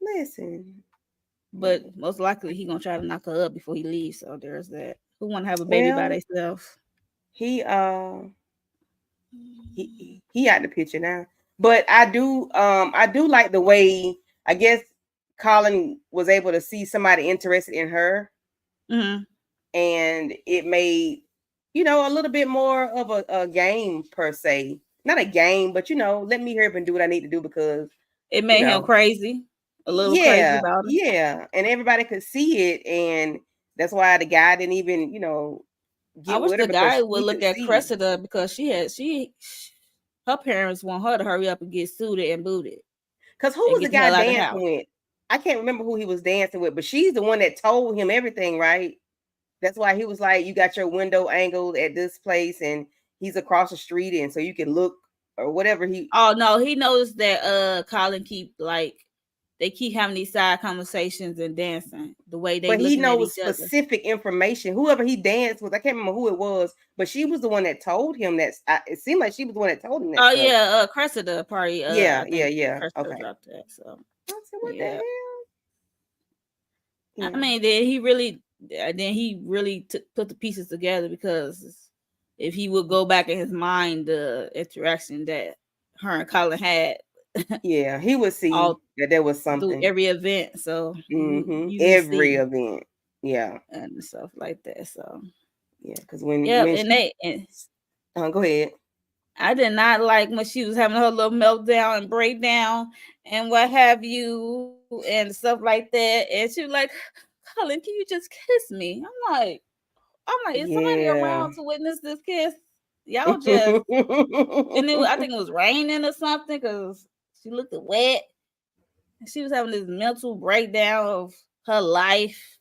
Listen, But most likely he gonna try to knock her up before he leaves. So there's that. Who wanna have a baby by well, themselves? he he out the picture now. But I do like the way, I guess, Colin was able to see somebody interested in her, Mm-hmm. and it made, a little bit more of a game per se. Not a game, but let me hurry up and do what I need to do because, It you made him know, crazy, a little crazy yeah, about her. yeah. And everybody could see it, and that's why the guy didn't even, I get wish with her the because guy would he look could at see. Cressida because her parents want her to hurry up and get suited and booted Because who and was the get the guy hell out of the dancing house. with? I can't remember who he was dancing with, but she's the one that told him everything, right? That's why he was like, "You got your window angled at this place, and he's across the street, and so you can look or whatever." Oh no, he knows that Colin keep like they keep having these side conversations and dancing the way they But he looking at knows each other. specific information. Whoever he danced with, I can't remember who it was, but she was the one that told him that. It seemed like she was the one that told him that Oh stuff. yeah, Cressida party. Yeah, I yeah, think yeah. Cressida Okay. dropped that. So I said, "What the yeah, hell?" I Yeah, mean, then he really put the pieces together because if he would go back in his mind, the interaction that her and Colin had yeah. He would see all that there was through something. every event, so you can Every see event. Yeah, and stuff like that. So yeah. Because when yep, when and she, go ahead. I did not like when she was having her little meltdown and breakdown and what have you and stuff like that. And she was like, Colin, can you just kiss me? I'm like, is somebody Yeah. around to witness this kiss? Y'all just and I think it was raining or something because she looked wet. She was having this mental breakdown of her life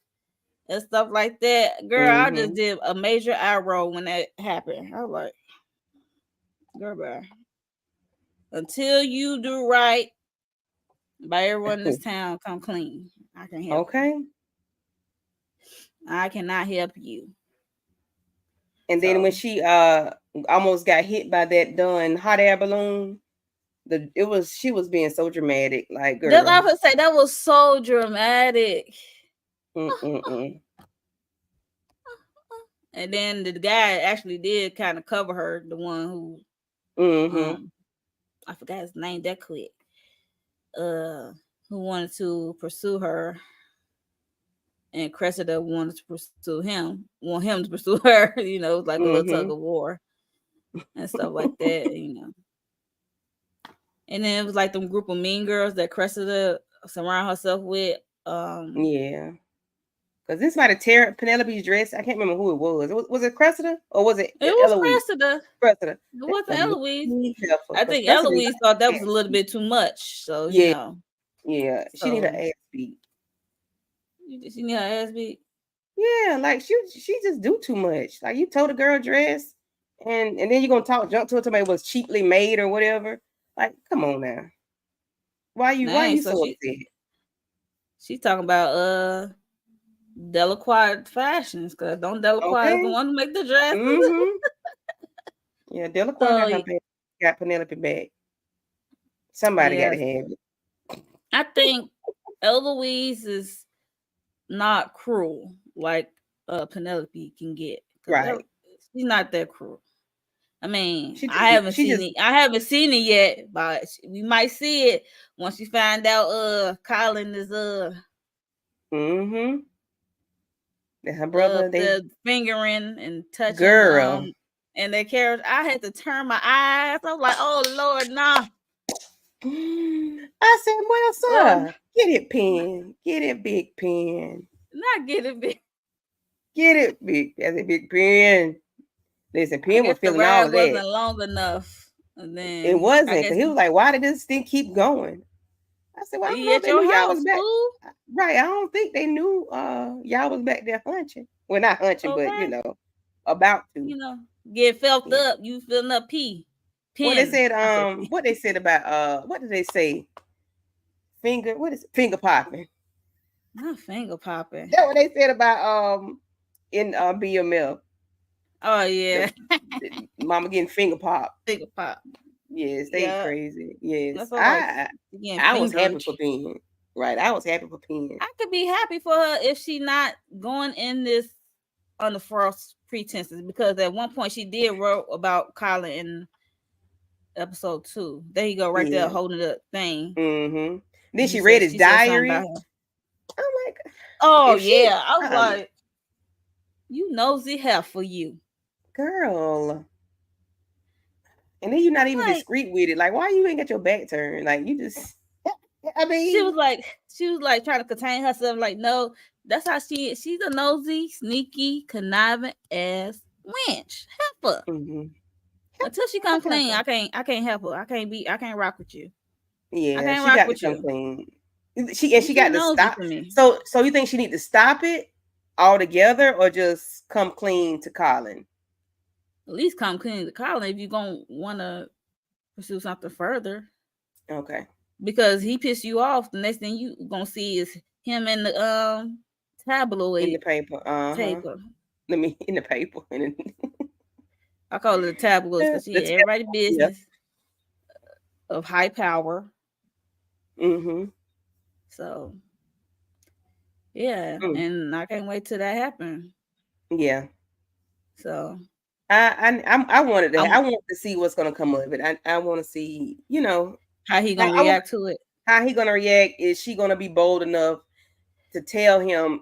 and stuff like that. Girl, I just hmm did a major eye roll when that happened. I was like, girl, bye. Until you do right by everyone in this town, come clean. I can help you. Okay. I cannot help you. And then when So she almost got hit by that done hot air balloon, she was being so dramatic, like, that's girl. I would say that was so dramatic. Mm-mm-mm. And then the guy actually did kind of cover her, the one who Mm-hmm. um I forgot his name that quick. Who wanted to pursue her and Cressida wanted to pursue him, want him to pursue her, it was like a little tug Mm-hmm. of war and stuff like that. And then it was like them group of mean girls that Cressida surround herself with. Yeah. Because this might have tear Penelope's dress. I can't remember who it was. Was it Cressida or was it It was Eloise? Cressida. Cressida. It That's wasn't a Eloise. mean heifer. I Because think Cressida need Eloise thought that her was a ass little beat. bit too much. So, Yeah. Yeah. She need her so ass beat. she need her ass beat. Yeah, like she just do too much. Like, you told a girl dress, and then you're gonna jump to it somebody was cheaply made or whatever. Like, come on now. Why Dang, you so so upset? she talking about Delacroix fashions, cause don't Delacroix is the Okay. one to make the dresses. Mm-hmm. Yeah, Delacroix So got Penelope back. Somebody got yeah, to have it. I think Eloise is not cruel like Penelope can get, cause Right. she's not that cruel. I mean, She just she just I haven't seen it yet, but we might see it once you find out. Colin is mm-hmm. That her brother, up they there fingering and touching girl. and their carriage. I had to turn my eyes. I was like, oh Lord, nah. I said, well, Well, sir, get it, pen. Get it, big pen. not get it big. Get it, big. That's a big pen. Listen, I Pen guess was the feeling all ride of that. wasn't long enough. And It then I wasn't, guess because he was like, why did this thing keep going? I said, well, I don't he know if at they your knew y'all was house, back. fool. Right. I don't think they knew y'all was back there hunching. Well, not hunching, but Okay. about to. You know, get felt Yeah. up. You filling up pee. What they Pen. said, I said pen. what they said about what did they say? What is it? Finger popping. Not finger popping. That what they said about in BML. Oh The, yeah. the mama getting finger popped. Finger pop. Yes, they Yeah. crazy. I Yes. feel like getting I was happy fingered. for Pen. Right. I was happy for Pen. I could be happy for her if she not going in this on the false pretenses, because at one point she did wrote about Colin in episode 2. There you go, right there, Yeah. holding the thing. Mm-hmm. Then And she said something diary. about him. I'm like, Oh if she yeah, I was like, you nosy hell for you, girl. And then you're not even like. discreet with it. Like, why you ain't got your back turned? Like, you just, I She mean, was like, trying to contain herself. Like, no, that's how she is. She's a nosy, sneaky, conniving ass wench. Help her mm-hmm. until she come clean. Help. I can't help her. I can't rock with you. I Yeah, can't she rock got to with come you. clean. You She too got to nosy stop. for me. So you think she need to stop it altogether, or just come clean to Colin? At least come clean to Colin if you gonna wanna pursue something further. Okay. Because he pissed you off. The next thing you gonna see is him in the In the tabloid paper. Uh-huh. paper. Let me in the paper. I call it the tabloids because The yeah, everybody yeah. business of high power. Mm-hmm. So yeah, Mm. and I can't wait till that happen. Yeah. So I wanted to. I I'm want to see what's gonna come of it. I want to see. how he How, gonna react to it. how he gonna react. Is she gonna be bold enough to tell him?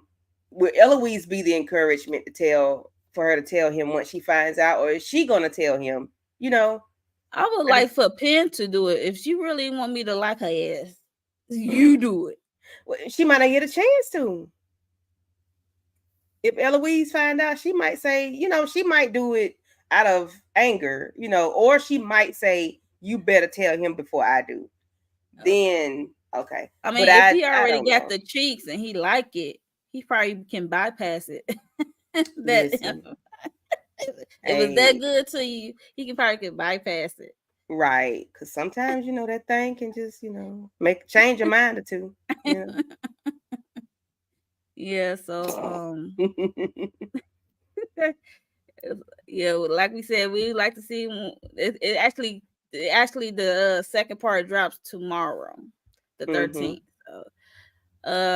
Will Eloise be the encouragement to tell for her to tell him once she finds out, or is she gonna tell him? You know, I would I just like for Penn to do it. If she really want me to like her ass, you do it. she might not get a chance to. If Eloise find out, she might say, she might do it out of anger, or she might say, "You better tell him before I do." Okay. Then okay, I but mean, if I he I already don't got know. the cheeks and he like it, he probably can bypass it. that Listen, it was that hey, good to you, he can bypass it. right? Because sometimes that thing can just make change your mind or two. Yeah, so yeah, like we said, we like to see it actually the second part drops tomorrow, the Mm-hmm. 13th. So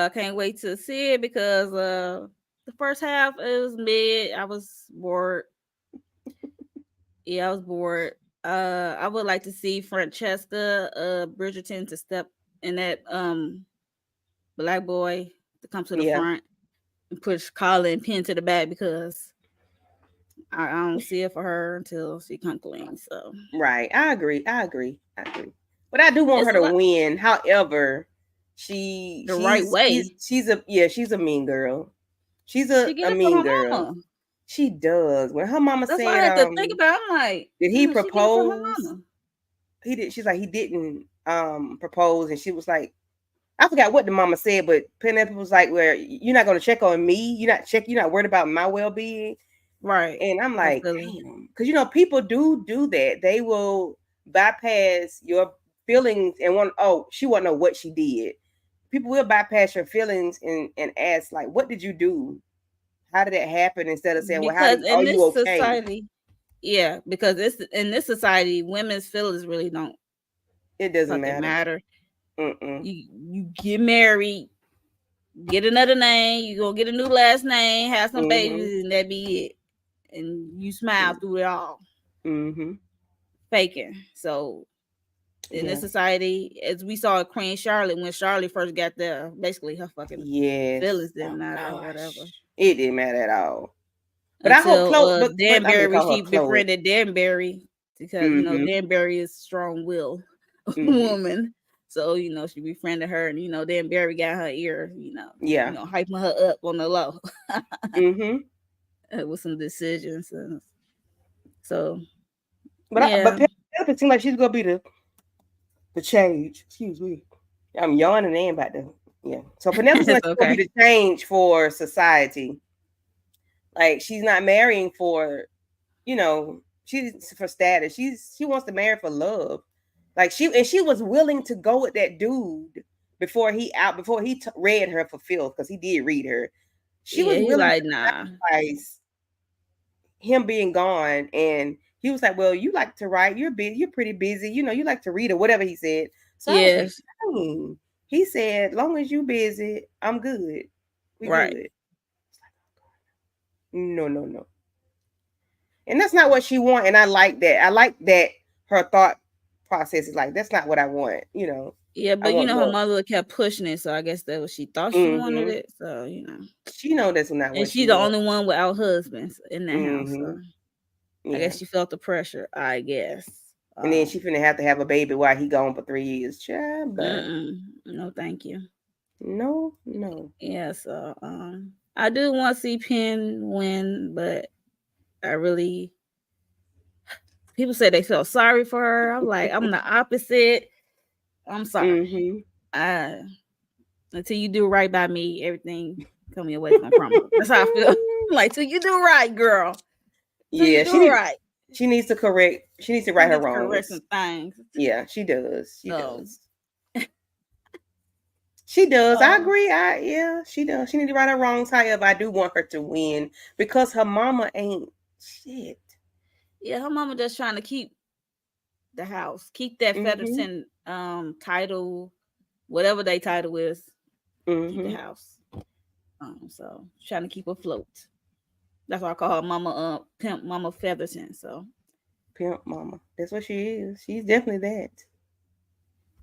I can't wait to see it because the first half it was mid. I was bored. Yeah, I was bored. I would like to see Francesca Bridgerton to step in that black boy to come to the Yeah. front and push Colin and Penn to the back because I don't see it for her until she come clean. So Right. I agree. I agree. I agree. But I do want it's her a to lot win. However, she the right way. she's a mean girl. She's She get a it from mean her girl. mama. She does. When her mama That's why I said, had to think about. I'm like, did he she get it from her propose? mama. He did. She's like, he didn't propose, and she was like, I forgot what the mama said, but Penelope was like, "Where you're not going to check on me? You're not worried about my well being." Right. And I'm Her like, feeling. damn, because people do that. They will bypass your feelings and want. Oh, she want to know what she did. People will bypass your feelings and ask like, "What did you do? How did that happen?" Instead of saying, "Well, Because are in you this okay?" society, yeah, because it's in this society, women's feelings really don't It doesn't fucking matter. matter. Mm-mm. You get married, get another name, you gonna get a new last name, have some Mm-hmm. babies, and that be it. And you smile through it all. Mm-hmm. Faking. So in this Yeah. society, as we saw Queen Charlotte when Charlotte first got there, basically her fucking Yes. feelings didn't Oh matter or whatever. gosh, it didn't matter at all. But I hope Until Chloe. But I'm gonna Danbury, call her she Chloe. befriended Danbury because Mm-hmm. Danbury is strong will Mm-hmm. woman. So, she befriended her, and then Barry got her ear, Yeah. hyping her up on the low Mm-hmm. with some decisions. And so, But yeah. Penelope seems like she's gonna be the change. Excuse me. I'm yawning and about to. Yeah. So Penelope seems like It's she's gonna okay. be the change for society. Like she's not marrying for, she's for status. She wants to marry for love. Like she was willing to go with that dude before he read her for filth, because he did read her. She Yeah, was he willing like, to nah. sacrifice him being gone, and he was like, well, you like to write, you're pretty busy, you like to read, or whatever he said. So I was like, Yes, dang. He said, long as you busy, I'm good, we right. good. No, no, no. And that's not what she want, and I like that. I like that her thought process is like, that's not what I want, Yeah, I but want her love. mother kept pushing it, so I guess that was she thought she wanted Mm-hmm. it. So, She know that's not and what she she the wants. only one without husbands in that house. Mm-hmm. So I Yeah. guess she felt the pressure, I guess. And then she finna have a baby while he gone for 3 years. Child, bye. No, thank you. No, no. Yeah, so I do want to see Penn win, but I really people say they felt sorry for her. I'm like, I'm the opposite. I'm sorry. Mm-hmm. I Until you do right by me, everything coming your way is gonna crumble. That's how I feel. Like, till you do right, girl. Till you Yeah, do right. she needs to correct. She needs to You right her need to correct some wrongs. things. Yeah, she does. She So, does. She does. I uh, agree. Yeah, she does. She need to right her wrongs. However, I do want her to win because her mama ain't shit. yeah, her mama just trying to keep the house, keep that Mm-hmm. Featherton title, whatever they title is, keep the Mm-hmm. house. So trying to keep afloat. That's why I call her Mama Pimp Mama Featherton. So Pimp mama. That's what she is. She's definitely that.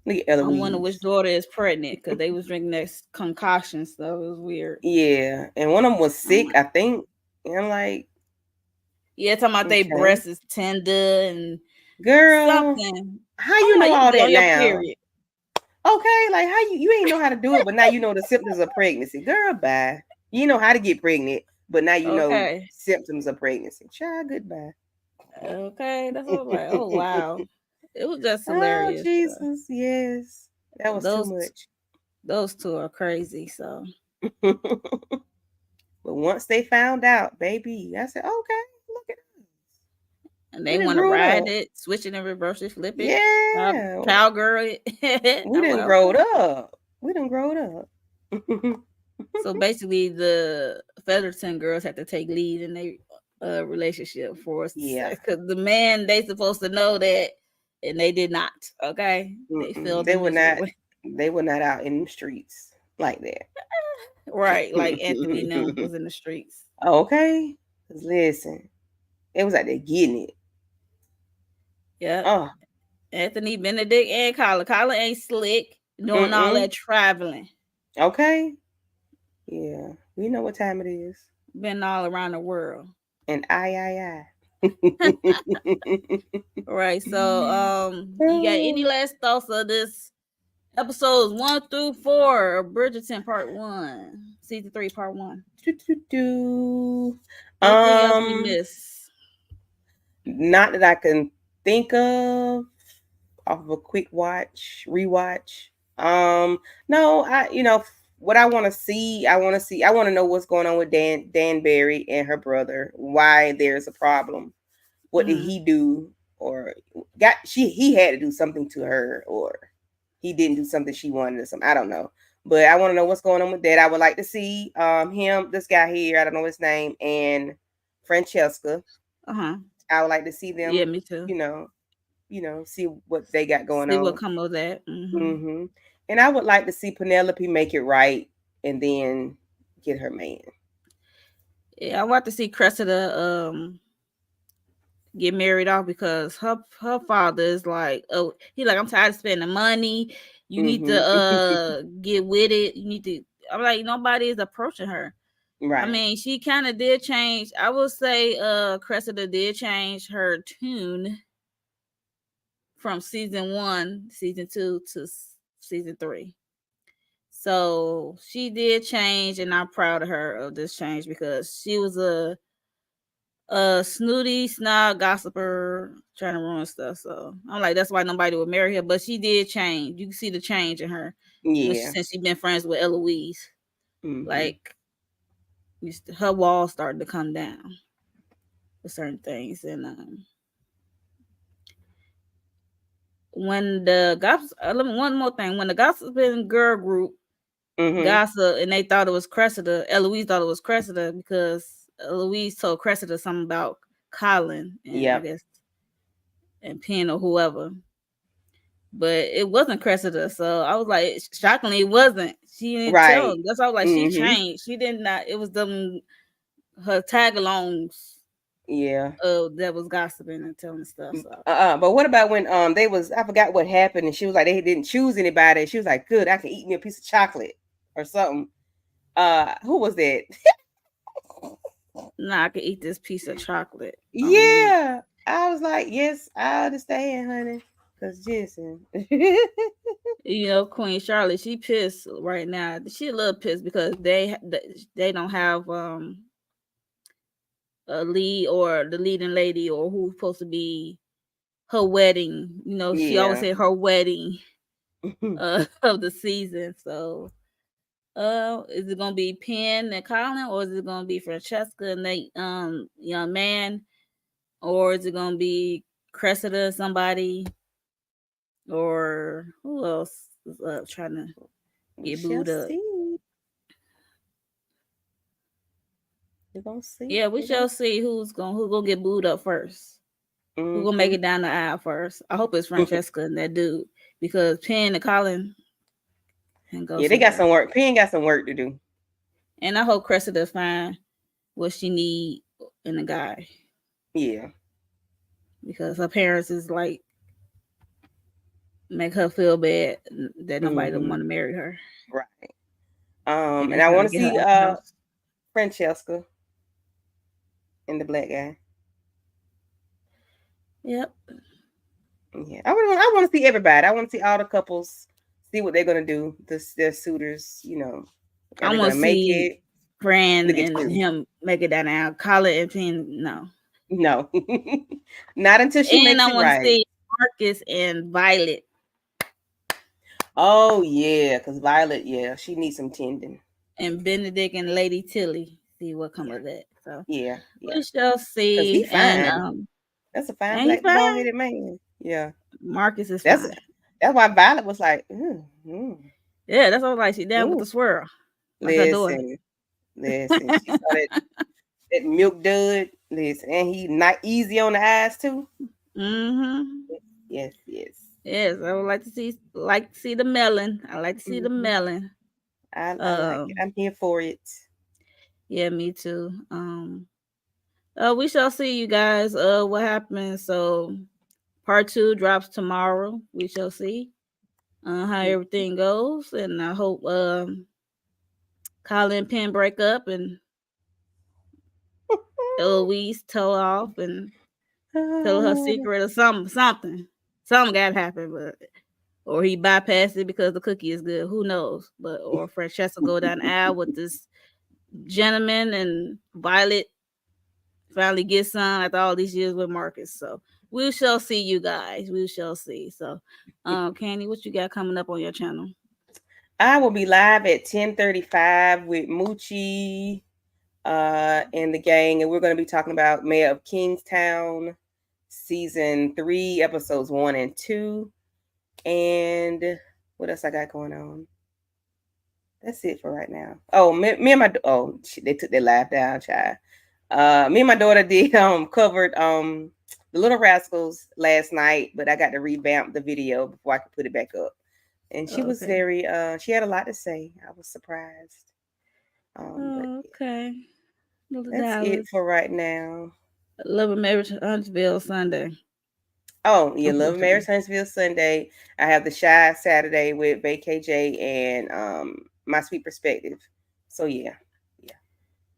Look at I'm wondering which Eloise. daughter is pregnant because they was drinking that concoction stuff. It was weird. Yeah, and one of them was I'm sick, like, I think. And I'm like, yeah, talking about they okay, breasts is tender and girl, something. how I'm you like, know you all be that on your now? period. Okay, like how you ain't know how to do it, but now you know the symptoms of pregnancy. Girl, bye. You know how to get pregnant, but now you know Okay. symptoms of pregnancy. Child, goodbye. Okay. That's what I was like. Oh wow. It was just Oh hilarious. Jesus, yes, that was too Those much. those two are crazy. So But once they found out, baby, I said, okay, look at us. and We they done want to growed ride up. it, switch it and reverse it, flip it, Yeah, cowgirl it. we I'm done like, growed okay. up. We done growed up. So basically, the Featherton girls have to take lead in their relationship for Yeah. sex because the man they supposed to know that, and they did not. Okay, they Mm-mm. failed They them were not. miserably. They were not out in the streets like that. Right, like Anthony Nim was in the streets. Okay. 'Cause listen, it was like they're getting it. Yep, Oh. Anthony Benedict and Kyla. Kyla ain't slick doing all Mm-mm. that traveling. Okay. Yeah. We know what time it is. Been all around the world. And I. Right. So you got any last thoughts of this episodes 1 through 4 of Bridgerton Part 1, Season 3, Part 1? Do. Anything else we miss? Not that I can think of off of a quick rewatch. No, what I want to see. I want to know what's going on with Dan Barry and her brother. Why there's a problem? What did he do? Or he had to do something to her, or he didn't do something she wanted or something. I don't know. But I want to know what's going on with that. I would like to see this guy here, I don't know his name, and Francesca. I would like to see Yeah, them, me too. See what they got going See what on. come of that. Mm-hmm. And I would like to see Penelope make it right and then get her man. Yeah, I want to see Cressida get married off because her father is like, oh, he like, I'm tired of spending money. You need Mm-hmm. to get with it. You need to. I'm like, nobody is approaching her. I Right. mean, she kind of did change. I will say Cressida did change her tune from season 1, season 2 to season 3. So she did change, and I'm proud of her of this change because she was a snooty, snob, gossiper, trying to ruin stuff. So I'm like, that's why nobody would marry her. But she did change. You can see the change in her Yeah. since she's been friends with Eloise. Mm-hmm. Like her walls started to come down for certain things, and when the gossip, one more thing, when the gossiping girl group Mm-hmm. gossip and they thought it was Cressida, Eloise thought it was Cressida because Eloise told Cressida something about Colin and I Yep. guess and Penn or whoever, but it wasn't Cressida. So I was like, shockingly, it wasn't. She didn't tell. Right. That's why I was like, she Mm-hmm. changed. She did not. It was them her tag-alongs Yeah. that was gossiping and telling stuff. So But what about when they was, I forgot what happened, and she was like they didn't choose anybody. She was like, good, I can eat me a piece of chocolate or something. Who was that? now I could eat this piece of chocolate on me. Yeah. I was like, yes, I understand, honey. Cause Jensen. Queen Charlotte, she pissed right now. She a little pissed because they don't have a lead or the leading lady or who's supposed to be her wedding. She always Yeah. said her wedding of the season. So is it gonna be Penn and Colin, or is it gonna be Francesca and that young man, or is it gonna be Cressida somebody, or who else is trying to We get shall booed up? see. We're gonna see. Yeah, we We're gonna shall see who's gonna get booed up first. Who gonna make Mm-hmm. it down the aisle first? I hope it's Francesca and that dude because Penn and Colin can go Yeah, they got somewhere. some work. Penn got some work to do. And I hope Cressida find what she need in a guy Yeah. because her parents is like make her feel bad that nobody don't Mm-hmm. want to marry her, Right. and And they I trying want to to get her see out the house. Francesca and the black guy. Yep, Yeah, I want to see everybody. I want to see all the couples, see what they're gonna do. Their suitors, I are they want gonna to make see it? Fran Look at and you. him make it down the aisle. Colin and Penn, no. No, not until she And makes I it want to right. see Marcus and Violet Oh yeah, because Violet, yeah, she needs some tending. and Benedict and Lady Tilly. See what come Yeah, of that. So yeah, yeah. we shall Because he see. And fine. That's a fine and he black bald fine. headed man. Yeah, Marcus is that's fine. that's why Violet was like, Yeah, that's all like she down with ooh. the swirl, like her daughter. Listen, listen. She saw that milk dud. Listen, and he not easy on the eyes too. Mm-hmm. Yes, yes. Yes, I would like to see the melon. I like to see the Hmm. melon. I like it. Um, I'm here for it. yeah, me too. We shall see you guys. What happens? So part 2 drops tomorrow. We shall see how everything goes, and I hope Colin and Penn break up and Eloise tell off and tell her secret or something. Something got to happen, but or he bypassed it because the cookie is good. Who knows? But or Francesca go down the aisle with this gentleman and Violet finally get some after all these years with Marcus. So we shall see, you guys. We shall see. So, Candy, what you got coming up on your channel? I will be live at 10:35 with Moochie and the gang, and we're going to be talking about Mayor of Kingstown, season 3, episodes 1 and 2. And what else I got going on? That's it for right now. Oh, me and my they took their live down, child. Me and my daughter did covered the Little Rascals last night, but I got to revamp the video before I could put it back up. And she was Okay. very she had a lot to say. I was surprised. But Okay. Little that's it Dallas. for right now. Love and Marriage Huntsville Sunday. Oh, yeah, Love and Unfortunately. Marriage Huntsville Sunday. I have the Shy Saturday with Bay KJ and My Sweet Perspective. So yeah.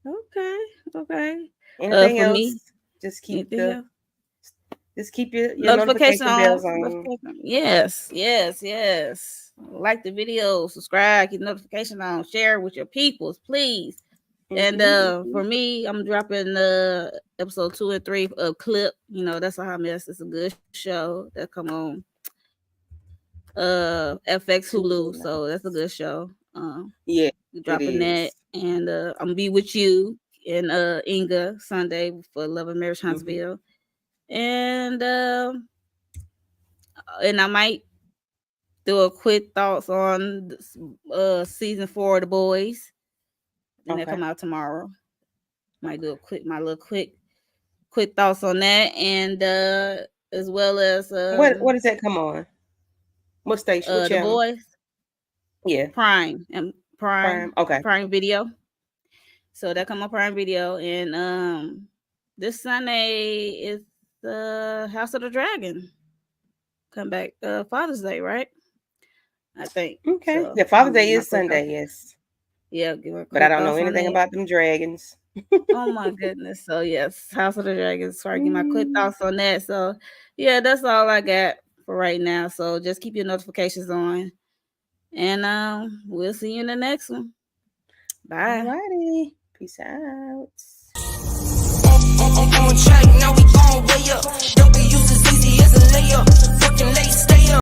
Okay. Okay. Anything For else? me, Just keep anything the else? just keep your Notification notification on. bells on. Notification. Yes. Yes. Yes. like the video, subscribe, get notification on, share with your peoples, please. And for me, I'm dropping episode 2 and 3 of Clip. You know, that's a hot mess. It's a good show that come on FX Hulu, so that's a good show. Yeah, it Dropping that, is. and I'm gonna be with you and Inga Sunday for Love and Marriage Mm-hmm. Huntsville, and I might do a quick thoughts on season 4 of The Boys. Then they come out tomorrow. Might do my little quick thoughts on that, and as well as what does that come on? What station? What The channel? Boys. Yeah, Prime and Prime. Okay, Prime Video. So that come on Prime Video, and this Sunday is the House of the Dragon. Come back Father's Day, right? I think. Okay. So, The Father's Day is Sunday, yes. Yeah, but I don't know anything about them dragons. Oh my goodness. So yes, House of the Dragons. Sorry, get my quick thoughts on that. So yeah, that's all I got for right now. So just keep your notifications on. And we'll see you in the next one. Bye. Alrighty. Peace out. On track, now we gon' way up. Don't be used as easy as a layup.